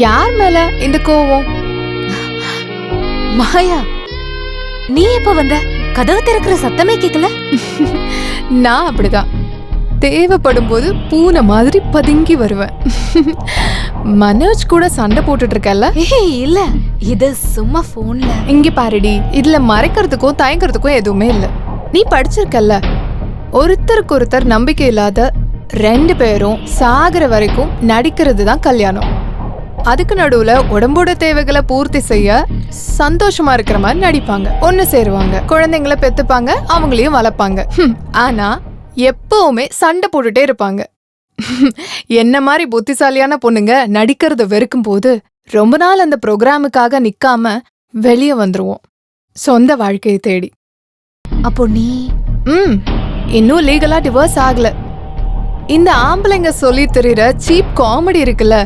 யார் மேல இந்த கோவம்? மாயா, நீ எப்ப வந்த? கதவு திறக்கிற சத்தமே கேக்கல. நான் அப்படிதான், தேவைப்படும் போது பூனை மாதிரி பதுங்கி வருவேன். மனோஜ் கூட சண்டை போட்டுட்டு இருக்கல? இல்ல, இது சும்மா போன்ல. இங்க பாருடி, இதுல மறைக்கிறதுக்கும் தயங்குறதுக்கும் எதுவுமே இல்ல. நீ படிச்சிருக்கல்ல, ஒருத்தருக்கு ஒருத்தர் நம்பிக்கை இல்லாத 2 பேரும் சாகிற வரைக்கும் நடிக்கிறது தான் கல்யாணம். அதுக்கு நடுவுல உடம்போட தேவைகளை பூர்த்தி செய்ய சந்தோஷமா இருக்கிற மாதிரி நடிப்பாங்க, ஒன்னு சேருவாங்க, குழந்தைங்களை பெத்துப்பாங்க, அவங்களையும் வளர்ப்பாங்க. ஆனா எப்பவுமே சண்டை போட்டுட்டே இருப்பாங்க. என்ன மாதிரி புத்திசாலியான பொண்ணுங்க நடிக்கிறத வெறுக்கும் போது ரொம்ப நாள் அந்த ப்ரோக்ராமுக்காக நிக்காம வெளியே வந்துருவோம், சொந்த வாழ்க்கையை தேடி. அப்போ நீ இன்னும் லீகலா டிவோர்ஸ் ஆகல. இந்த ஆம்பளைங்க சொல்லி தெரியுற சீப் காமெடி இருக்குல்ல,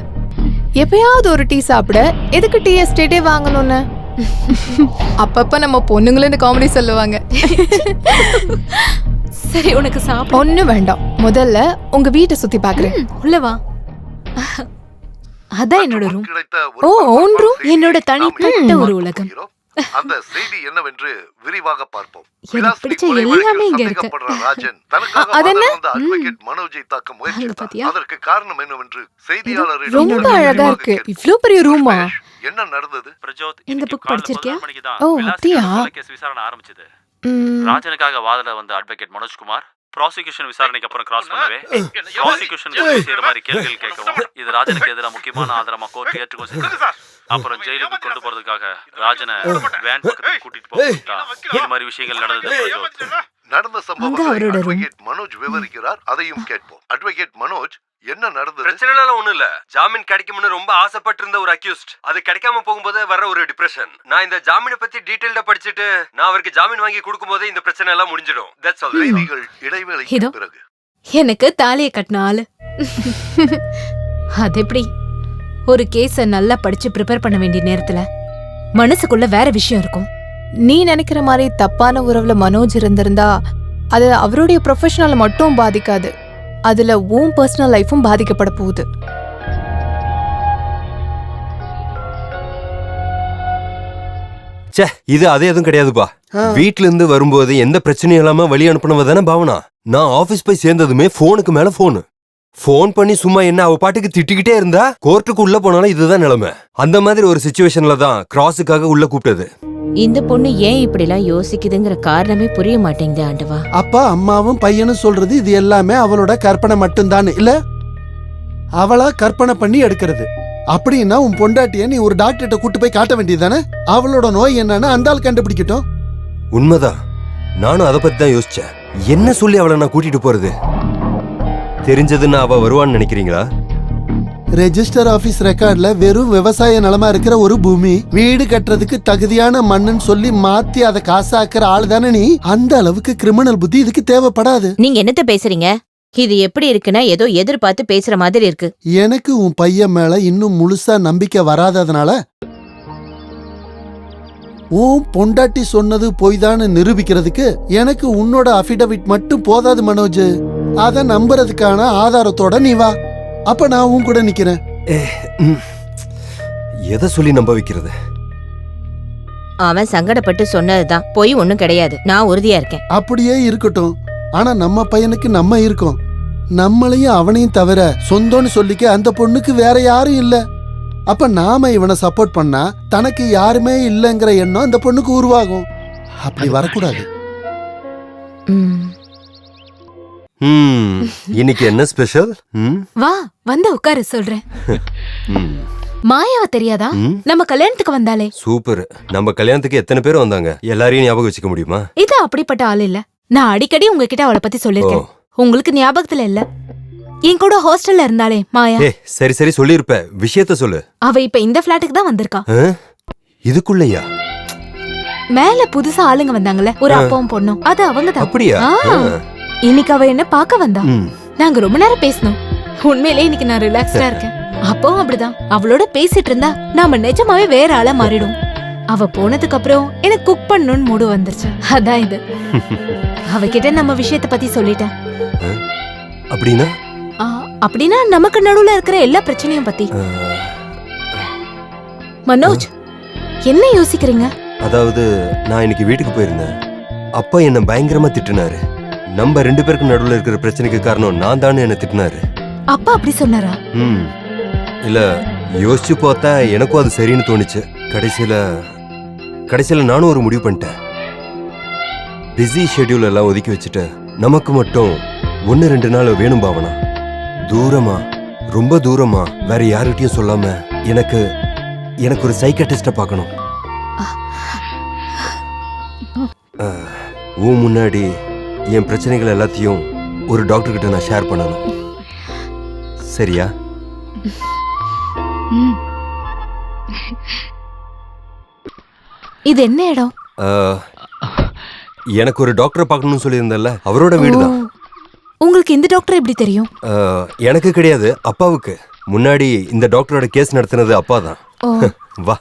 எப்பயாவது ஒரு டீ சாப்பிட எதுக்கு டீ எஸ்டேட்டே வாங்கணும்னு அப்பப்ப நம்ம பொண்ணுங்களும் இந்த காமெடி சொல்லுவாங்க. சரி, உனக்கு சாப்பிட ஒண்ணு வேண்டாம், முதல்ல உங்க வீட்டை சுத்தி பாக்குறேன். உள்ள வா. அதான் என்னோட ரூம். ஓ, own room? என்னோட தனிப்பட்ட ஒரு உலகம். அந்த செய்தி என்னவென்று விரிவாக பார்ப்போம். எனக்கு பிடிச்ச எல்லாமே இங்க இருக்கு. ராஜன் தனக்காக வாதாடுற அட்வொகேட் மனோஜை தாக்க முயற்சித்தார். அதற்கு காரணம் என்னவென்று செய்தியாளரிடம் ரொம்ப அழகா இருக்கு. இவ்ளோ பெரிய ரூமா? என்ன நடந்தது? பிரஜோத், இந்த புக் படிச்சிருக்கியா? ஓ, அப்படியா? கேஸ் விசாரணை ஆரம்பிச்சது. ராஜனுக்காக வாதாட வந்த அட்வொகேட் மனோஜ்குமார் ப்ராசிக்யூஷன் விசாரணைக்கு அப்புறம் கிராஸ் பண்ணவே ப்ராசிக்யூஷன் செய்யற மாதிரி கேள்விகள் கேட்கவும் இது ராஜனுக்கு எதிராக முக்கியமான ஆதாரமா கோர்ட் ஏற்றுக்கொண்டு செஞ்சது. அப்புறம் ஜெயிலுக்கு கொண்டு போறதுக்காக ராஜனை வேன் பக்கத்துக்கு கூட்டிட்டு போட்டா இது மாதிரி விஷயங்கள் நடந்தது. நடந்த சம்பவத்தை அட்வொகேட் மனோஜ் விவரிக்கிறார், அதையும் கேட்போம். அட்வொகேட் மனோஜ், என்ன நடந்தது? பிரச்சனை எல்லாம் ஒண்ணும் இல்ல. ஜாமீன் கிடைக்கும்னு ரொம்ப ஆசைப்பட்டு இருந்த ஒரு அக்யூஸ்ட், அது கிடைக்காம போகும்போது வர ஒரு டிப்ரெஷன். நான் இந்த ஜாமீனை பத்தி டீடைல்டா படிச்சுட்டு நான் அவருக்கு ஜாமீன் வாங்கி கொடுக்கும் போது இந்த பிரச்சனை எல்லாம் முடிஞ்சிடும். That's all. செய்திகள் இடைவேளைக்கு பிறகு. எனக்கு தாலியை கட்டின ஆளு. அது எப்படி? ஒரு கேஸ நல்லா படிச்சு ப்ரிப்பேர் பண்ண வேண்டிய நேரத்துல மனசுக்குள்ள வேற விஷயம் இருக்கும். நீ நினைக்கிற மாதிரி தப்பான உறவுல மனோஜ் இருந்திருந்தா அது அவருடைய ப்ரொஃபஷனலை மட்டும் பாதிக்காது, அதுல உன் பர்சனல் லைஃபும் பாதிக்கப்பட போகுது. இது அதே எதுவும் கிடையாதுப்பா. வீட்ல இருந்து வரும்போது எந்த பிரச்சனையும் இல்லாம வழி அனுப்பினவ தானே பாவனா. நான் ஆபீஸ் போய் சேர்ந்ததுமே போனுக்கு மேல போன் பண்ணி சும்மா என்ன அவ பாட்டுக்கு திட்டிக்கிட்டே இருந்தா கோர்ட்டுக்கு உள்ள போனாலும் இதுதான் நிலைமை. அந்த மாதிரி ஒரு சிச்சுவேஷன்ல தான் கிராஸுக்காக உள்ள கூப்பிட்டது. இந்த பொண்ணு ஏன் இப்படி எல்லாம் யோசிக்குதுங்கிற காரணமே புரிய மாட்டேங்குது ஆண்டவா. அப்பா அம்மாவும் பையனும் சொல்றது இது எல்லாமே அவளோட கற்பனை மட்டும்தான் இல்ல, அவளா கற்பனை பண்ணி எடுக்கிறது. அப்படின்னா உன் பொண்டாட்டிய நீ ஒரு டாக்டர்கிட்ட கூட்டு போய் காட்ட வேண்டியதானே? அவளோட நோய் என்னன்னு அந்த ஆள் கண்டுபிடிக்கட்டும். உண்மைதான், நானும் அதை பத்தி தான் யோசிச்சேன். என்ன சொல்லி அவளை நான் கூட்டிட்டு போறது? தெரிஞ்சதுன்னா அவ வருவான்னு நினைக்கிறீங்களா? ரெஜிஸ்டர் ஆபீஸ் ரெக்கார்ட்ல வெறும் விவசாய நிலமா இருக்கிற ஒரு பூமி, வீடு கட்டுறதுக்கு தகுதியான மண்ணுன்னு சொல்லி மாத்தி அதை காசாக்குற ஆளு தானே நீ. அந்த அளவுக்கு கிரிமினல் புத்தி இதுக்கு தேவைப்படாது. நீங்க என்னத்த பேசுறீங்க? இது எப்படி இருக்குன்னா ஏதோ எதிர்பார்த்து பேசுற மாதிரி இருக்கு. எனக்கு உன் பையன் மேல இன்னும் முழுசா நம்பிக்கை வராததுனால உன் பொண்டாட்டி சொன்னது பொய்தான்னு நிரூபிக்கிறதுக்கு எனக்கு உன்னோட அபிடவிட் மட்டும் போதாது மனோஜ். அத நம்புறதுக்கான ஆதாரத்தோட நீ வா, அப்ப நான் உன் கூட நிக்கிறேன். எதை சொல்லி நம்ப வைக்கிறது? அவன் சங்கடப்பட்டு சொன்னதுதான், பொய் ஒண்ணும் கிடையாது, நான் உறுதியா இருக்கேன். அப்படியே இருக்கட்டும், ஆனா நம்ம பையனுக்கு நம்ம இருக்கோம். நம்மளையும் அவனையும் தவிர சொந்தம்னு சொல்லிக்க அந்த பொண்ணுக்கு வேற யாரும் இல்ல. அப்ப நாம இவனை சப்போர்ட் பண்ணா தனக்கு யாருமே இல்லைங்கிற எண்ணம் அந்த பொண்ணுக்கு உருவாகும். அப்படி வரக்கூடாது. இன்னைக்கு என்ன ஸ்பெஷல்? வா, வந்து உட்காரு சொல்றேன். மாயாவ தெரியாதா? நம்ம கல்யாணத்துக்கு வந்தாலே. சூப்பர். நம்ம கல்யாணத்துக்கு எத்தனை பேர் வந்தாங்க? எல்லாரையும் ஞாபகம் வச்சுக்க முடியுமா? இது அப்படிப்பட்ட ஆள் இல்ல. நான் அடிக்கடி உங்ககிட்ட அவளை பத்தி சொல்லிருக்கேன், உங்களுக்கு ஞாபகத்துல இல்ல. என் கூட ஹாஸ்டல்ல இருந்தாலே மாயா. சரி சரி சொல்லிருப்ப, விஷயத்த சொல்லு. அவ இப்ப இந்த பிளாட்டுக்கு தான் வந்திருக்கா. இதுக்குள்ளயா? மேல புதுசா ஆளுங்க வந்தாங்கல்ல, ஒரு அப்பாவும் பொண்ணும், அது அவங்க தான். அப்படியா? இன்னைக்கு அவ என்ன பார்க்க வந்தா. நாங்க ரொம்ப நேரம் பேசணும். உண்மையிலே இன்னைக்கு நான் ரிலாக்ஸ்டா இருக்கேன். அப்பவும் அப்படிதான், அவளோட பேசிட்டு இருந்தா நாம நிஜமாவே வேற ஆளா மாறிடும். அவ போனதுக்கு அப்புறம் எனக்கு குக் பண்ணணும்னு மூடு வந்துருச்சு. அதான் இது. அவகிட்ட நம்ம விஷயத்த பத்தி சொல்லிட்டேன். அப்படின்னா அப்படின்னா நமக்கு நடுவுல இருக்கிற எல்லா பிரச்சனையும் பத்தி. மனோஜ், என்ன யோசிக்கிறீங்க? அதாவது நான் இன்னைக்கு வீட்டுக்கு போயிருந்தேன். அப்பா என்ன பயங்கரமா திட்டினாரு. நம்ம 2 பேருக்கு நடுவுல இருக்கிற பிரச்சனைக்கு காரணம் நான் தானே என்ன திட்டினாரு. அப்பா அப்படி சொன்னாரா? இல்ல, யோசிச்சு பார்த்தா எனக்கும் அது சரின்னு தோணுச்சு. கடைசியில நானும் ஒரு முடிவு பண்ணிட்டேன். பிஸி ஷெட்யூல் எல்லாம் ஒதுக்கி வச்சுட்டு நமக்கு மட்டும் 1-2 நாள் வேணும் பாவனா. தூரமா, ரொம்ப தூரமா, வேற யார்கிட்டயும் சொல்லாம எனக்கு ஒரு சைக்காட்ரிஸ்ட பார்க்கணும். உன் முன்னாடி என் பிரச்சனைகள் எல்லாத்தையும் ஒரு டாக்டர் கிட்ட நான் ஷேர் பண்ணணும். சரியா? இது என்ன இடம்? எனக்கு ஒரு டாக்டரை பார்க்கணும்னு சொல்லியிருந்தேன்ல, அவரோட வீடுதான். உங்களுக்கு இந்த டாக்டர் எப்படி தெரியும்? எனக்கு கிடையாது, அப்பாவுக்கு. முன்னாடி இந்த டாக்டரோட கேஸ் நடத்தினது அப்பா தான். வா.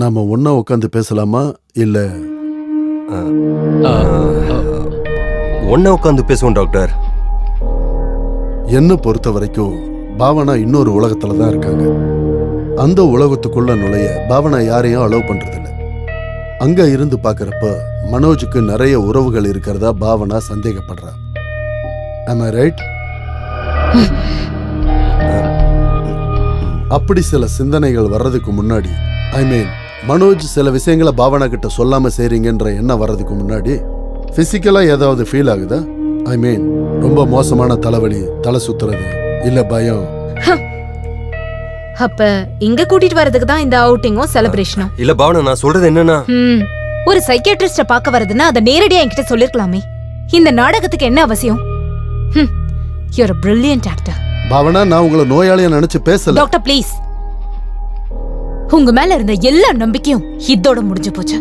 நாம ஒன்னா உட்காந்து பேசலாமா இல்ல ஒன்னா உட்காந்து பேசுவோம் டாக்டர். என்ன பொறுத்த வரைக்கும் பாவனா இன்னொரு உலகத்துல தான் இருக்காங்க. அந்த உலகத்துக்குள்ள நுழைய பாவனா யாரையும் அலோவ் பண்றதில்ல. அங்க இருந்து பாக்குறப்ப மனோஜுக்கு நிறைய உறவுகள் இருக்கிறதா பாவனா சந்தேகப்படுறா. Am I right? அப்படி சில சிந்தனைகள் வர்றதுக்கு முன்னாடி, மனோஜ் சில விஷயங்களை பாவனா கிட்ட சொல்லாம செய்றீங்கன்ற எண்ணம் வர்றதுக்கு முன்னாடி பிசிக்கலா ஏதாவது ஃபீல் ஆகுதா? ரொம்ப மோசமான தலைவலி, தலை சுத்துறது, இல்ல பயம்? அப்ப இங்க கூட்டிட்டு வரதுக்கு தான் இந்த அவுட்டிங்கும் செலிப்ரேஷனும்? இல்ல பாவனா, நான் சொல்றது என்னன்னா, ஒரு சைக்கியாட்ரிஸ்ட பார்க்க வரதுன்னா அதை நேரடியா என்கிட்ட சொல்லிருக்கலாமே. இந்த நாடகத்துக்கு என்ன அவசியம்? You're a brilliant actor. Bhavana, நான் உங்களை நோயாளியா நினைச்சு பேசல. Doctor please. உங்க மேல இருந்த எல்லா நம்பிக்கையும் இதோட முடிஞ்சு போச்சு.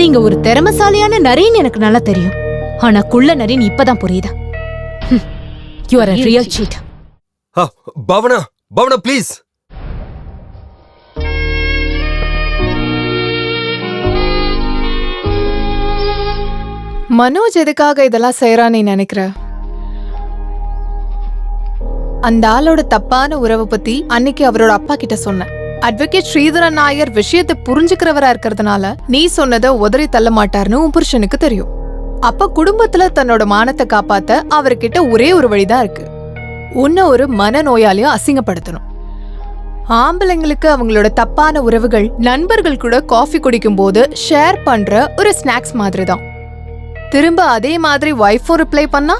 நீங்க ஒரு திறமசாலியான நரின்னு எனக்கு நல்லா தெரியும். ஆனா குள்ள நரின்னு இப்பதான் புரியுதா? You are a real cheat. Bhavana please. Manoj எதுக்காக இதெல்லாம் செய்யறான்னு நினைக்கிற? அந்த ஆளோட தப்பான உறவை பத்தி அன்னைக்கு அவரோட அப்பா கிட்ட சொன்னேன். அட்வொகேட் ஸ்ரீதரன் நாயர் விஷயத்தை புரிஞ்சுக்கிறவரா இருக்கிறதுனால நீ சொன்னதை உதறி தள்ள மாட்டார்னு உன் புருஷனுக்கு தெரியும். அப்ப குடும்பத்துல தன்னோட மானத்தை காப்பாத்த அவர்கிட்ட ஒரே ஒரு வழிதான் இருக்கு. உன்ன ஒரு மனநோயாளியும் அசிங்கப்படுத்தணும். ஆம்பளைங்களுக்கு அவங்களோட தப்பான உறவுகள் நண்பர்கள் கூட காஃபி குடிக்கும் போது ஷேர் பண்ற ஒரு ஸ்நாக்ஸ் மாதிரி தான். திரும்ப அதே மாதிரி வைஃபும் ரிப்ளை பண்ணா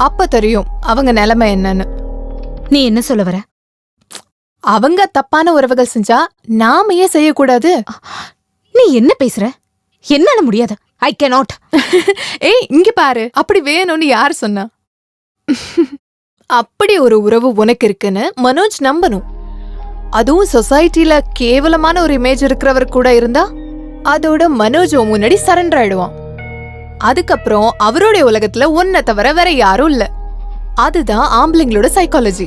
அப்ப தெரியும் அவங்க நிலைமை என்னன்னு. நீ என்ன சொல்ல வர? அவங்க தப்பான உறவுகள் செஞ்சா நாம ஏன் செய்யக்கூடாது? நீ என்ன பேசுற? என்னால முடியாது. I cannot. ஏய், இங்க பாரு, அப்படி வேணும்னு யார் சொன்னா? அப்படி ஒரு உறவு உனக்கு இருக்குன்னு மனோஜ் நம்பணும். அதுவும் சொசைட்டில கேவலமான ஒரு இமேஜ் இருக்கிறவர் கூட இருந்தா அதோட மனோஜ் முன்னாடி சரண்டர் ஆயிடுவான். அதுக்கப்புறம் அவருடைய உலகத்துல ஒன்ன தவிர வேற யாரும் இல்ல. அதுதான் ஆம்பளைங்களோட சைக்காலஜி.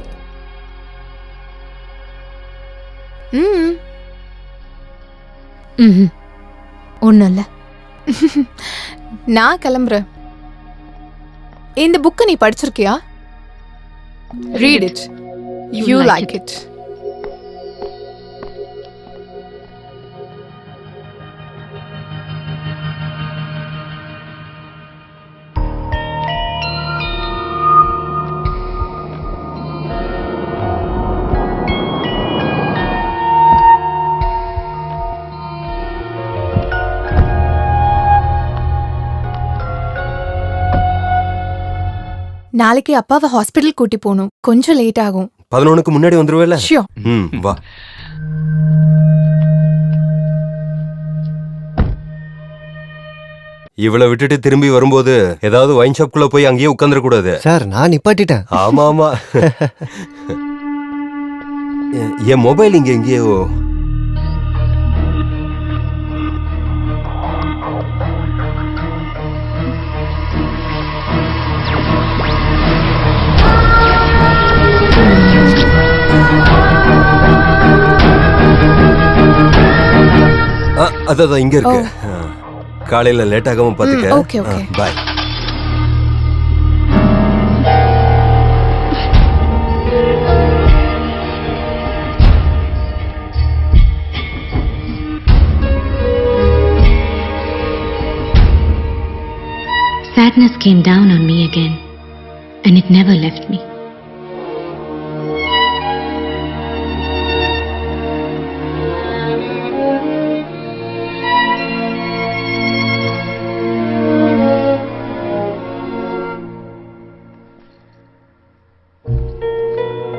ஒண்ணும் இல்ல. நான் கிளம்புறேன். இந்த புக்கை நீ படிச்சிருக்கியா? Read it. You like it. நாளைக்கு அப்பாவை ஹாஸ்பிடல் கூட்டி போகணும். கொஞ்சம் லேட் ஆகும். 11க்கு முன்னாடி வந்துருவேல? ஷியோர். வா. இவளை விட்டுட்டு திரும்பி வரும்போது ஏதாவது வைன் ஷாப்குள்ள போய் அங்கேயே உட்கார்ந்துட கூடாது. சார், நான் நிப்பாட்டிட்டேன். ஆமா. என் மொபைல் இங்க எங்கேயோ. அதான் இங்க இருக்கு. காலையில லேட் ஆகாம பாத்துக்க. Okay okay. Bye. Sadness came down on me again, and it never left me.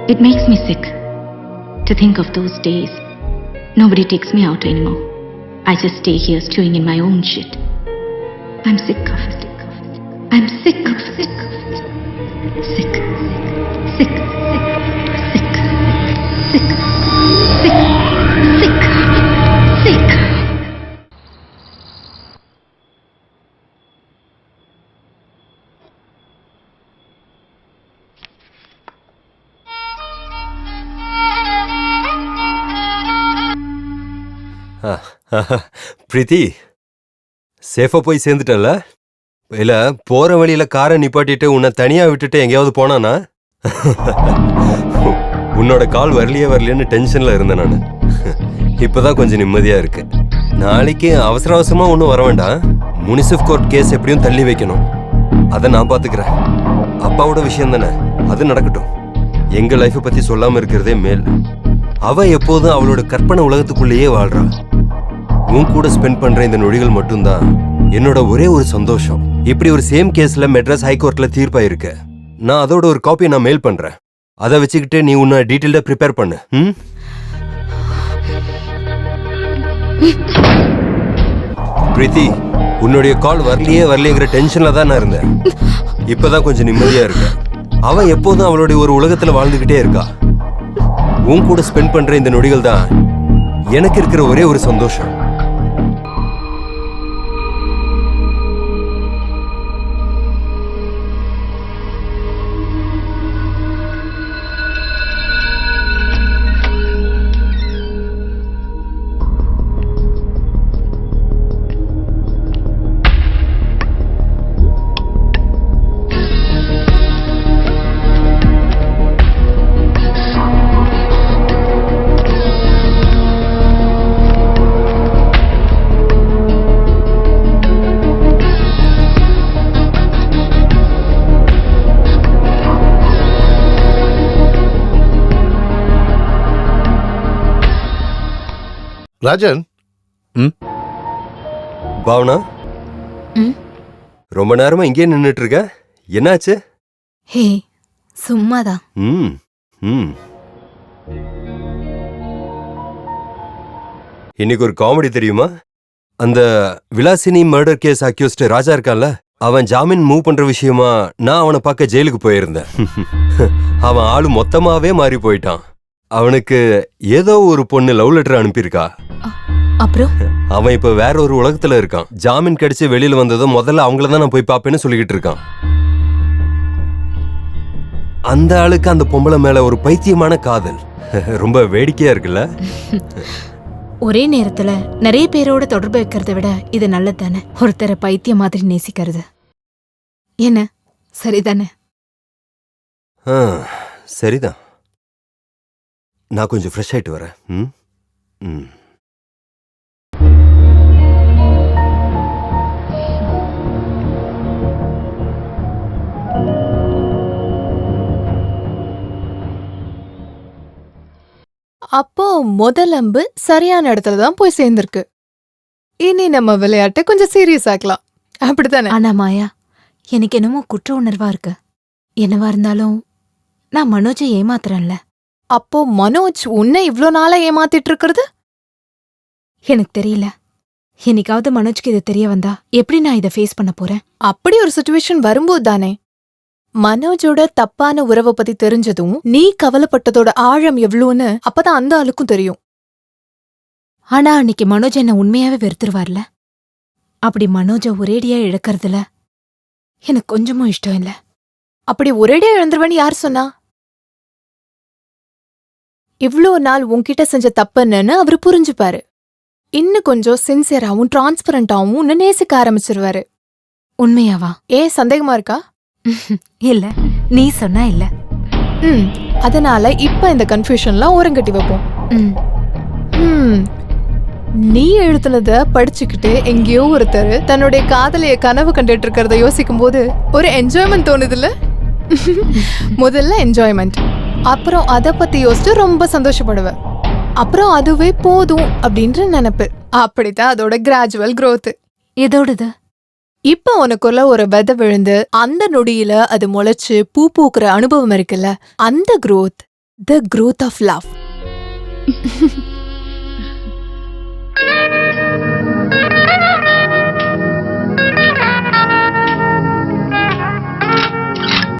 It makes me sick to think of those days. Nobody takes me out anymore. I just stay here stewing in my own shit. I'm sick of it. I'm sick of it. Sick. Sick. Sick. Sick. Sick. Sick. Sick. பிரீத்தி, சேஃபா போய் சேர்ந்துட்டல? இல்ல போற வழியில காரை நிப்பாட்டிட்டு உன்னை தனியா விட்டுட்டு எங்கேயாவது போனானா? உன்னோட கால் வரலையேன்னு டென்ஷன்ல இருந்தேன் நான். இப்பதான் கொஞ்சம் நிம்மதியா இருக்கு. நாளைக்கு அவசர அவசரமா ஒன்றும் வர வேண்டாம். முனிசிப் கோர்ட் கேஸ் எப்படியும் தள்ளி வைக்கணும். அதை நான் பாத்துக்கிறேன். அப்பாவோட விஷயம் தானே, அது நடக்கட்டும். எங்க லைஃபை பத்தி சொல்லாம இருக்கிறதே மேல். அவ எப்போதும் அவளோட கற்பனை உலகத்துக்குள்ளேயே வாழ்றா. உன் கூட ஸ்பெண்ட் பண்ற இந்த நொடிகள் மட்டும்தான் என்னோட ஒரே ஒரு சந்தோஷம். இப்படி ஒரு சேம் கேஸ்ல மெட்ராஸ் ஹைகோர்ட்ல தீர்ப்பாயிருக்கு. நான் அதோட ஒரு காப்பியை நான் மெயில் பண்றேன். அதை வச்சுக்கிட்டு நீ உன்னை டீட்டெயில்டா ப்ரிப்பேர் பண்ணு. பிரீத்தி, உன்னுடைய கால் வரலையேங்கிற டென்ஷன்ல தான் நான் இருந்தேன். இப்பதான் கொஞ்சம் நிம்மதியா இருக்கு. அவன் எப்போதும் அவளுடைய ஒரு உலகத்துல வாழ்ந்துகிட்டே இருக்கா. உன் கூட ஸ்பெண்ட் பண்ற இந்த நொடிகள் தான் எனக்கு இருக்கிற ஒரே ஒரு சந்தோஷம். ராஜன். பாவனா, ரொம்ப நேரமா இங்கே நின்னுட்டு இருக்க, என்னாச்சு? ஹே, சும்மாதான். இன்னைக்கு ஒரு காமெடி தெரியுமா? அந்த விலாசினி மர்டர் கேஸ் அக்யூஸ்ட் ராஜா இருக்கான்ல, அவன் ஜாமீன் மூவ் பண்ற விஷயமா நான் அவனை பார்க்க ஜெயிலுக்கு போயிருந்தேன். அவன் ஆளு மொத்தமாவே மாறி போயிட்டான். அவனுக்கு ஏதோ ஒரு பொண்ணு லவ் லெட்டர் அனுப்பியிருக்கா. அப்புறம் அவன் இப்ப வேற ஒரு உலகத்துல இருக்கான். ஜாமீன் கிடைச்சு வெளியில வந்ததும் முதல்ல அவங்கள தான் நான் போய் பாப்பேன்னு சொல்லிக்கிட்டு இருக்கான். அந்த ஆளுக்கு அந்த பொம்பளை மேல ஒரு பைத்தியமான காதல். ரொம்ப வேடிக்கையா இருக்குல்ல? ஒரே நேரத்துல நிறைய பேரோட தொடர்பு வைக்கிறத விட இது நல்லது தானே. ஒருத்தரை பைத்தியம் மாதிரி நேசிக்கிறது என்ன சரிதானே? சரிதான். நான் கொஞ்சம் ஃப்ரெஷ் ஆயிட்டு வரேன். அப்போ முதல் அம்பு சரியான இடத்துல தான் போய் சேர்ந்திருக்கு. இனி நம்ம விளையாட்டை கொஞ்சம் சீரியஸ் ஆக்கலாம், அப்படித்தானே? ஆனா மாயா, எனக்கு என்னமோ குற்ற உணர்வா இருக்கு. என்னவா இருந்தாலும் நான் மனோஜை ஏமாத்துறேன்ல. அப்போ மனோஜ் உன்னை இவ்ளோ நாளா ஏமாத்திட்டு இருக்கிறது? எனக்கு தெரியல. என்னைக்காவது மனோஜ்க்கு இது தெரிய வந்தா எப்படி நான் இதை ஃபேஸ் பண்ண போறேன்? அப்படி ஒரு சிச்சுவேஷன் வரும்போது தானே. மனோஜோட தப்பான உறவை பத்தி தெரிஞ்சதும் நீ கவலைப்பட்டதோட ஆழம் எவ்வளோன்னு அப்பதான் அந்த ஆளுக்கும் தெரியும். ஆனா அன்னைக்கு மனோஜ் என்ன உண்மையாவே வெறுத்துருவார்ல. அப்படி மனோஜ ஒரேடியா இழக்கிறதுல எனக்கு கொஞ்சமும் இஷ்டம் இல்ல. அப்படி ஒரேடியா இழந்துருவன்னு யார் சொன்னா? இவ்ளோ நாள் உன்கிட்ட செஞ்ச தப்புன்னு அவரு புரிஞ்சுப்பாரு. இன்னும் கொஞ்சம் சின்சியராவும் டிரான்ஸ்பரண்டாவும் உன்னை நேசிக்க ஆரம்பிச்சிருவாரு. உண்மையாவா? சந்தேகமா இருக்கா? இல்ல, நீ சொன்னா இல்ல. அதனால இப்ப இந்த கன்ஃபியூஷன்லாம் ஓரங்கட்டி வைப்போம். நீ எழுத்துனத படிச்சுக்கிட்டு எங்கேயோ ஒருத்தர் தன்னுடைய காதலைய கனவு கண்டுட்டு இருக்கிறத யோசிக்கும் போது ஒரு என்ஜாய்மெண்ட் தோணுதுல்ல? முதல்ல என்ஜாய்மெண்ட், அப்புறம் அத பத்தி யோசிச்சு ரொம்ப சந்தோஷப்படுவேன், அப்புறம் அதுவே போதும் அப்படின்ற நினைப்பு. அப்படித்தான் அதோட கிராஜுவல் growth. எதோடது? இப்ப உனக்குள்ள ஒரு விதை விழுந்து அந்த நொடியில அது முளைச்சு பூ பூக்குற அனுபவம் இருக்குல்ல, அந்த growth, the growth of love.